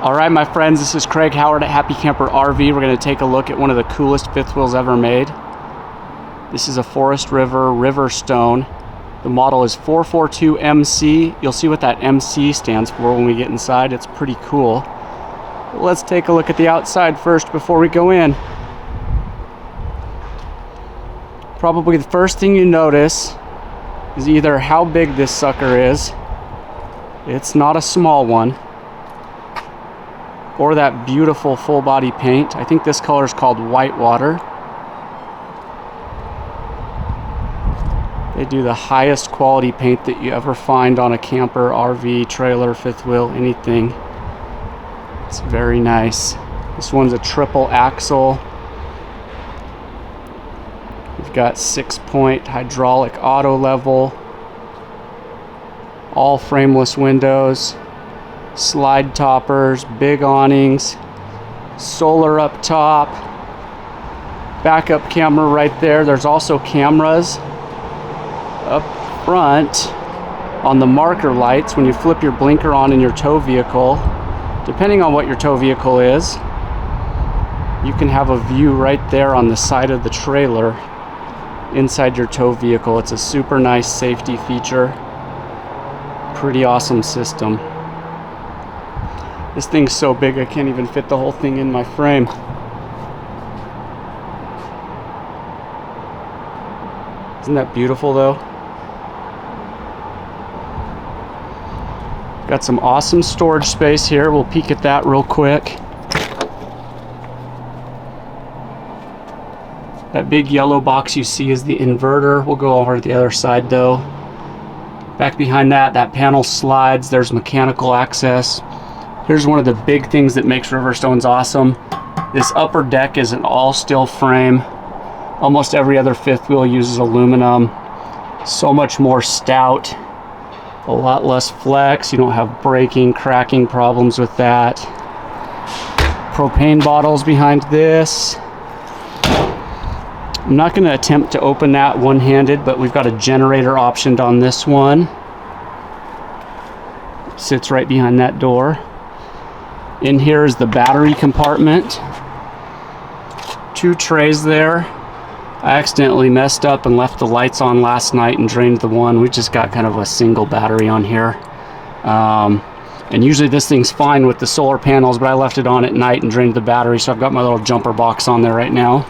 Alright my friends, this is Craig Howard at Happy Camper RV. We're going to take a look at one of the coolest fifth wheels ever made. This is a Forest River Riverstone. The model is 442MC. You'll see what that MC stands for when we get inside. It's pretty cool. But let's take a look at the outside first before we go in. Probably the first thing you notice is either how big this sucker is. It's not a small one. Or that beautiful full body paint. I think this color is called Whitewater. They do the highest quality paint that you ever find on a camper, RV, trailer, fifth wheel, anything. It's very nice. This one's a triple axle. We've got 6-point hydraulic auto level. All frameless windows. Slide toppers, big awnings, solar up top, backup camera right there. There's also cameras up front on the marker lights when you flip your blinker on in your tow vehicle. Depending on what your tow vehicle is, you can have a view right there on the side of the trailer inside your tow vehicle. It's a super nice safety feature. Pretty awesome system. This thing's so big I can't even fit the whole thing in my frame. Isn't that beautiful though? Got some awesome storage space here. We'll peek at that real quick. That big yellow box you see is the inverter. We'll go over to the other side though. Back behind that, that panel slides. There's mechanical access. Here's one of the big things that makes Riverstones awesome. This upper deck is an all steel frame. Almost every other fifth wheel uses aluminum. So much more stout. A lot less flex. You don't have breaking, cracking problems with that. Propane bottles behind this. I'm not going to attempt to open that one-handed, but we've got a generator optioned on this one. It sits right behind that door. In here is the battery compartment. 2 trays there. I accidentally messed up and left the lights on last night and drained the one. We just got kind of a single battery on here. And usually this thing's fine with the solar panels, but I left it on at night and drained the battery, so I've got my little jumper box on there right now.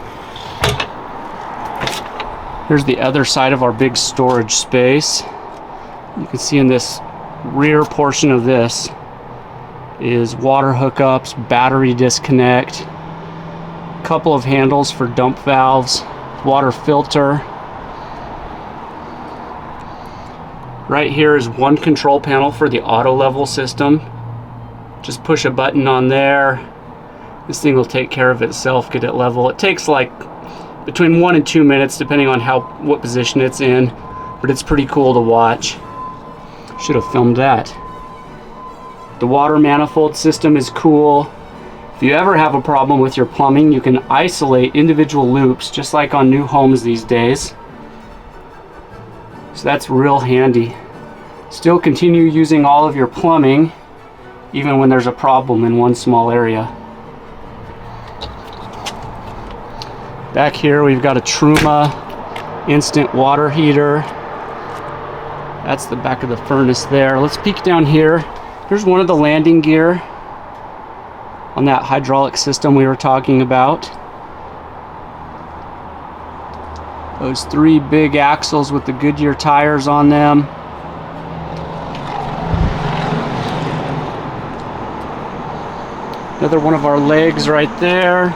Here's the other side of our big storage space. You can see in this rear portion of this is water hookups, battery disconnect, couple of handles for dump valves, water filter. Right here is one control panel for the auto level system. Just push a button on there. This thing will take care of itself, get it level. It takes like between 1 and 2 minutes depending on what position it's in, but it's pretty cool to watch. Should have filmed that. The water manifold system is cool. If you ever have a problem with your plumbing, you can isolate individual loops just like on new homes these days. So that's real handy. Still continue using all of your plumbing even when there's a problem in one small area. Back here we've got a Truma instant water heater. That's the back of the furnace there. Let's peek down here. Here's one of the landing gear on that hydraulic system we were talking about. Those 3 big axles with the Goodyear tires on them. Another one of our legs right there.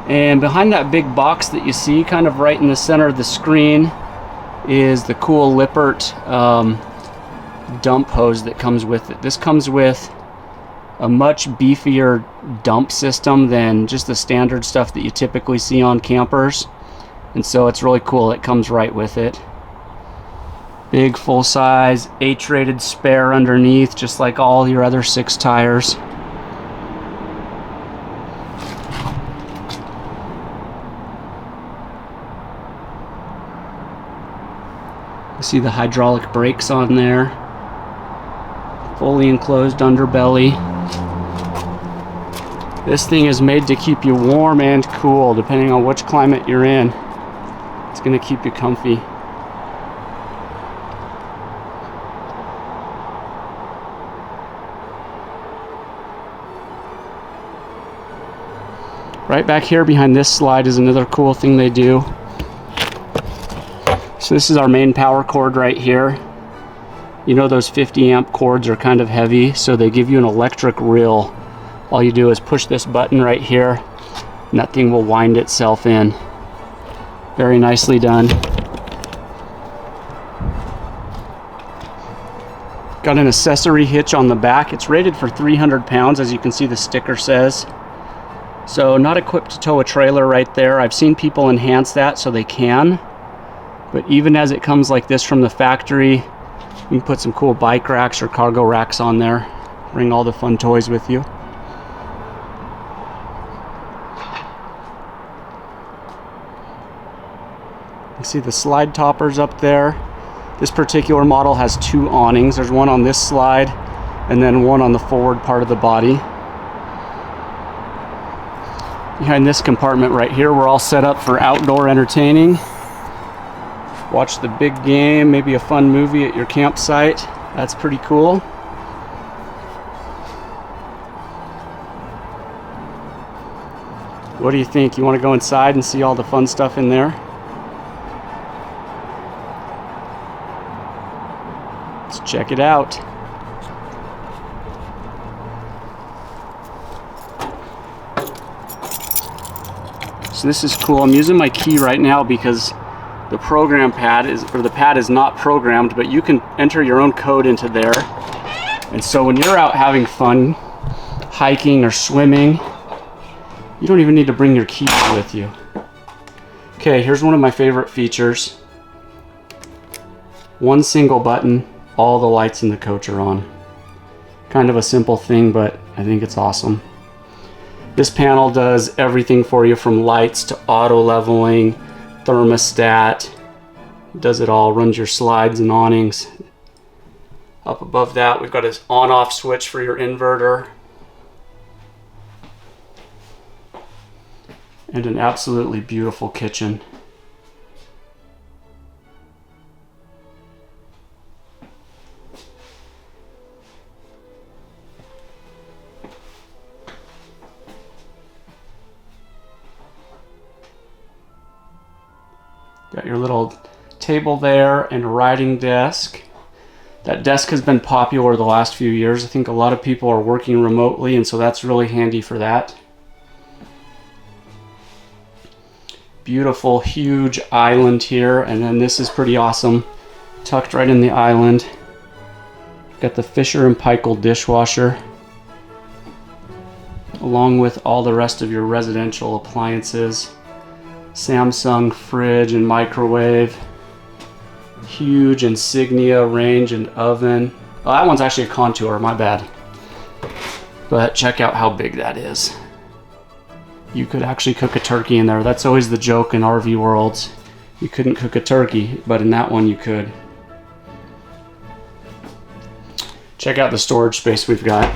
And behind that big box that you see, kind of right in the center of the screen, is the cool Lippert dump hose that comes with it. This comes with a much beefier dump system than just the standard stuff that you typically see on campers, and so it's really cool. It comes right with it. Big full-size H-rated spare underneath, just like all your other 6 tires. You see the hydraulic brakes on there. Fully enclosed underbelly. This thing is made to keep you warm and cool, depending on which climate you're in. It's gonna keep you comfy. Right back here behind this slide is another cool thing they do. So this is our main power cord right here. You know those 50 amp cords are kind of heavy, so they give you an electric reel. All you do is push this button right here, and that thing will wind itself in. Very nicely done. Got an accessory hitch on the back. It's rated for 300 pounds, as you can see the sticker says. So not equipped to tow a trailer right there. I've seen people enhance that so they can. But even as it comes like this from the factory, you can put some cool bike racks or cargo racks on there. Bring all the fun toys with you. You see the slide toppers up there. This particular model has 2 awnings. There's one on this slide and then one on the forward part of the body. Behind this compartment right here, we're all set up for outdoor entertaining. Watch the big game, maybe a fun movie at your campsite. That's pretty cool. What do you think? You want to go inside and see all the fun stuff in there? Let's check it out. So this is cool. I'm using my key right now because the program pad is, or the pad is not programmed, but you can enter your own code into there. And so when you're out having fun, hiking or swimming, you don't even need to bring your keys with you. Okay, here's one of my favorite features. One single button, all the lights in the coach are on. Kind of a simple thing, but I think it's awesome. This panel does everything for you from lights to auto leveling, thermostat. It does it all, runs your slides and awnings. Up above that, we've got an on-off switch for your inverter. And an absolutely beautiful kitchen. Got your little table there and a writing desk. That desk has been popular the last few years. I think a lot of people are working remotely, and so that's really handy for that. Beautiful, huge island here, and then this is pretty awesome. Tucked right in the island. Got the Fisher & Paykel dishwasher, along with all the rest of your residential appliances. Samsung fridge and microwave. Huge Insignia range and oven. Oh, that one's actually a Contour, my bad. But check out how big that is. You could actually cook a turkey in there. That's always the joke in RV worlds. You couldn't cook a turkey, but in that one you could. Check out the storage space we've got.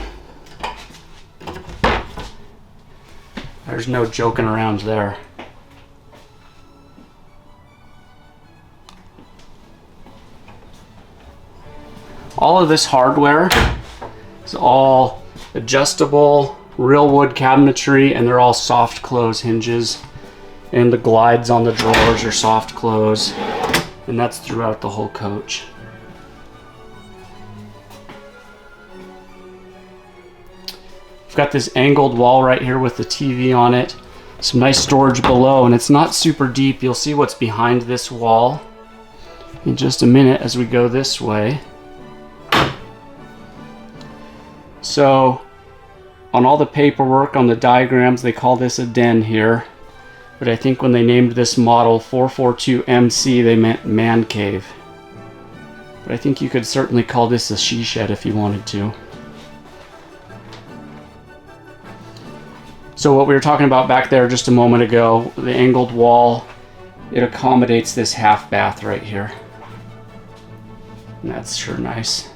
There's no joking around there. All of this hardware is all adjustable, real wood cabinetry, and they're all soft close hinges. And the glides on the drawers are soft close, and that's throughout the whole coach. We've got this angled wall right here with the TV on it. Some nice storage below, and it's not super deep. You'll see what's behind this wall in just a minute as we go this way. So on all the paperwork, on the diagrams, they call this a den here. But I think when they named this model 442MC, they meant man cave. But I think you could certainly call this a she shed if you wanted to. So what we were talking about back there just a moment ago, the angled wall, it accommodates this half bath right here. And that's sure nice.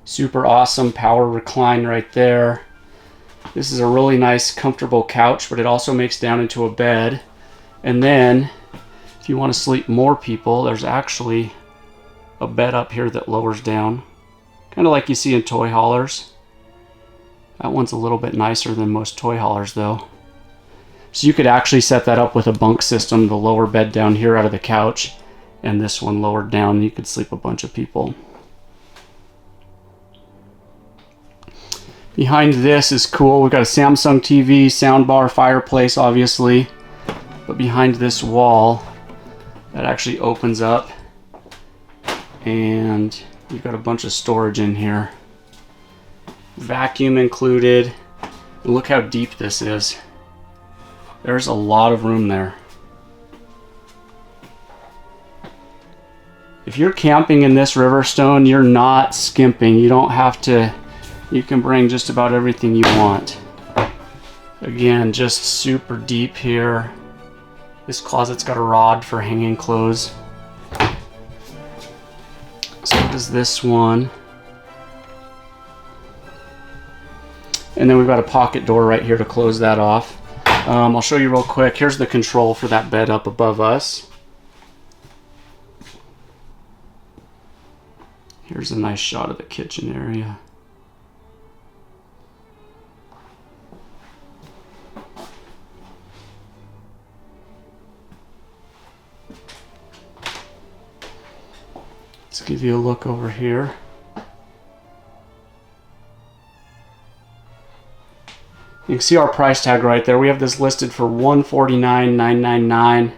Super awesome power recline right there. This is a really nice, comfortable couch, but it also makes down into a bed. And then, if you want to sleep more people, there's actually a bed up here that lowers down. Kind of like you see in toy haulers. That one's a little bit nicer than most toy haulers though. So you could actually set that up with a bunk system, the lower bed down here out of the couch, and this one lowered down, and you could sleep a bunch of people. Behind this is cool. We've got a Samsung TV, soundbar, fireplace obviously. But behind this wall, that actually opens up, and you've got a bunch of storage in here. Vacuum included. And look how deep this is. There's a lot of room there. If you're camping in this Riverstone, you're not skimping. You don't have to, you can bring just about everything you want. Again, just super deep here. This closet's got a rod for hanging clothes. So does this one. And then we've got a pocket door right here to close that off. I'll show you real quick. Here's the control for that bed up above us. Here's a nice shot of the kitchen area. Let's give you a look over here. You can see our price tag right there. We have this listed for $149,999,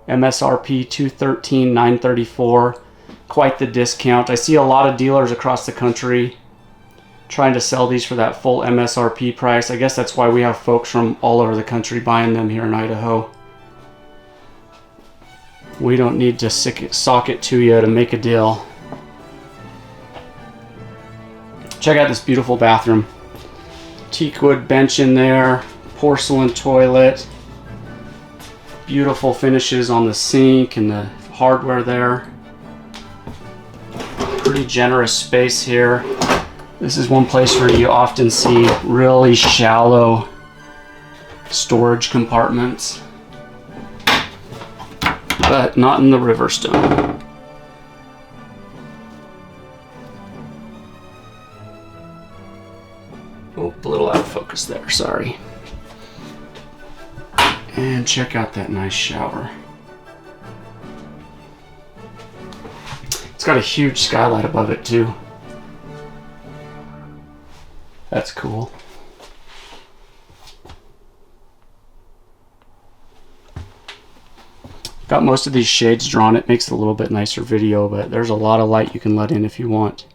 MSRP $213,934. Quite the discount. I see a lot of dealers across the country trying to sell these for that full MSRP price. I guess that's why we have folks from all over the country buying them here in Idaho. We don't need to sock it to you to make a deal. Check out this beautiful bathroom. Teakwood bench in there, porcelain toilet, beautiful finishes on the sink and the hardware there. Pretty generous space here. This is one place where you often see really shallow storage compartments, but not in the Riverstone. Oh, a little out of focus there, sorry. And check out that nice shower. It's got a huge skylight above it too. That's cool. Got most of these shades drawn. It makes it a little bit nicer video, but there's a lot of light you can let in if you want.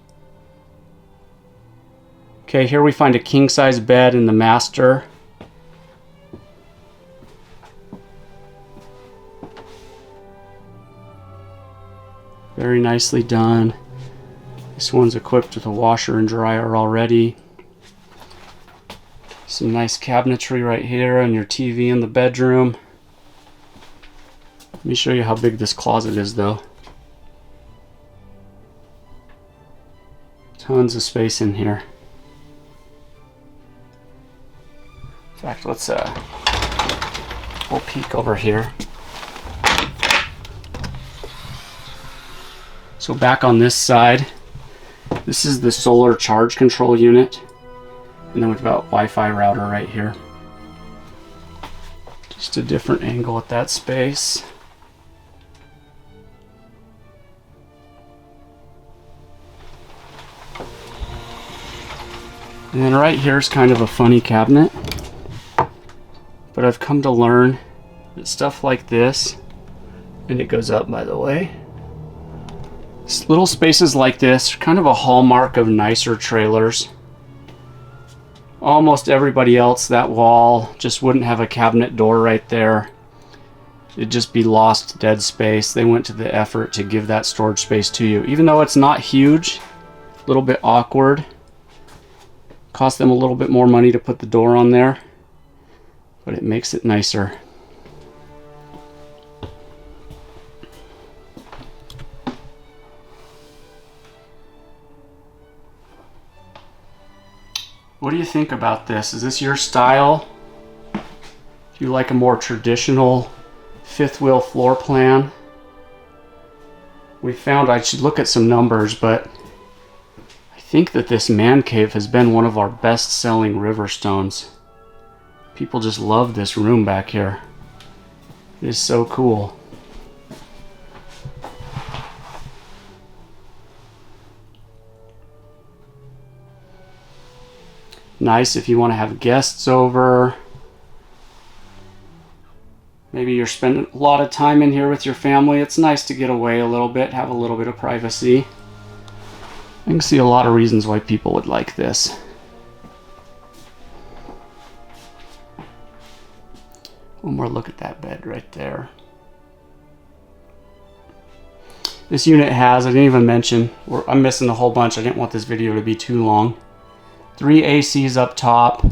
Okay, here we find a king-size bed in the master. Very nicely done. This one's equipped with a washer and dryer already. Some nice cabinetry right here and your TV in the bedroom. Let me show you how big this closet is though. Tons of space in here. In fact, we'll peek over here. So back on this side, this is the solar charge control unit. And then we've got Wi-Fi router right here. Just a different angle at that space. And then right here is kind of a funny cabinet. But I've come to learn that stuff like this, and it goes up by the way, little spaces like this are kind of a hallmark of nicer trailers. Almost everybody else, that wall just wouldn't have a cabinet door right there. It'd just be lost dead space. They went to the effort to give that storage space to you. Even though it's not huge, a little bit awkward. Cost them a little bit more money to put the door on there, but it makes it nicer. What do you think about this? Is this your style? Do you like a more traditional fifth wheel floor plan? We found I should look at some numbers, but I think that this man cave has been one of our best selling Riverstones. People just love this room back here. It is so cool. Nice if you want to have guests over. Maybe you're spending a lot of time in here with your family. It's nice to get away a little bit, have a little bit of privacy. I can see a lot of reasons why people would like this. One more look at that bed right there. This unit has, I didn't even mention, I'm missing a whole bunch. I didn't want this video to be too long. 3 ACs up top.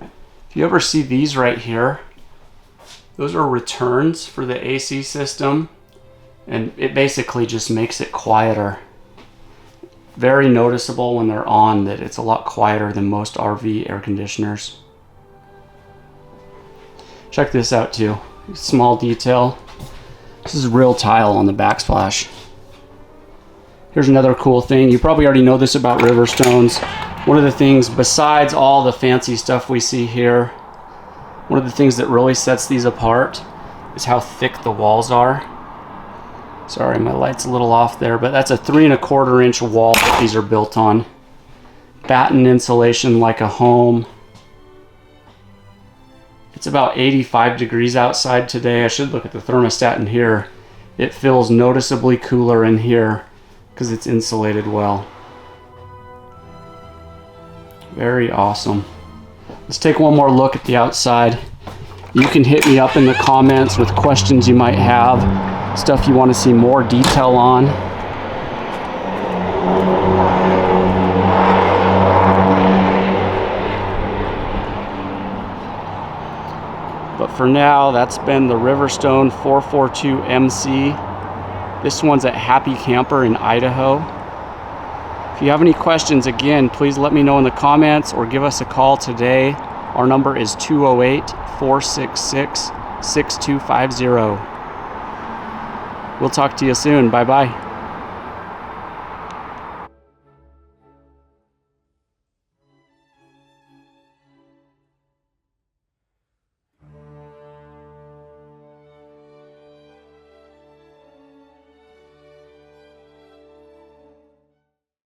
If you ever see these right here, those are returns for the AC system, and it basically just makes it quieter. Very noticeable when they're on that it's a lot quieter than most RV air conditioners. Check this out too. Small detail. This is real tile on the backsplash. Here's another cool thing. You probably already know this about Riverstones. One of the things, besides all the fancy stuff we see here, one of the things that really sets these apart is how thick the walls are. Sorry, my light's a little off there, but that's a 3¼ inch wall that these are built on. Batten insulation like a home. It's about 85 degrees outside today. I should look at the thermostat in here. It feels noticeably cooler in here because it's insulated well. Very awesome. Let's take one more look at the outside. You can hit me up in the comments with questions you might have, stuff you want to see more detail on. But for now, that's been the Riverstone 442MC. This one's at Happy Camper in Idaho. If you have any questions, again, please let me know in the comments or give us a call today. Our number is 208-466-6250. We'll talk to you soon. Bye-bye.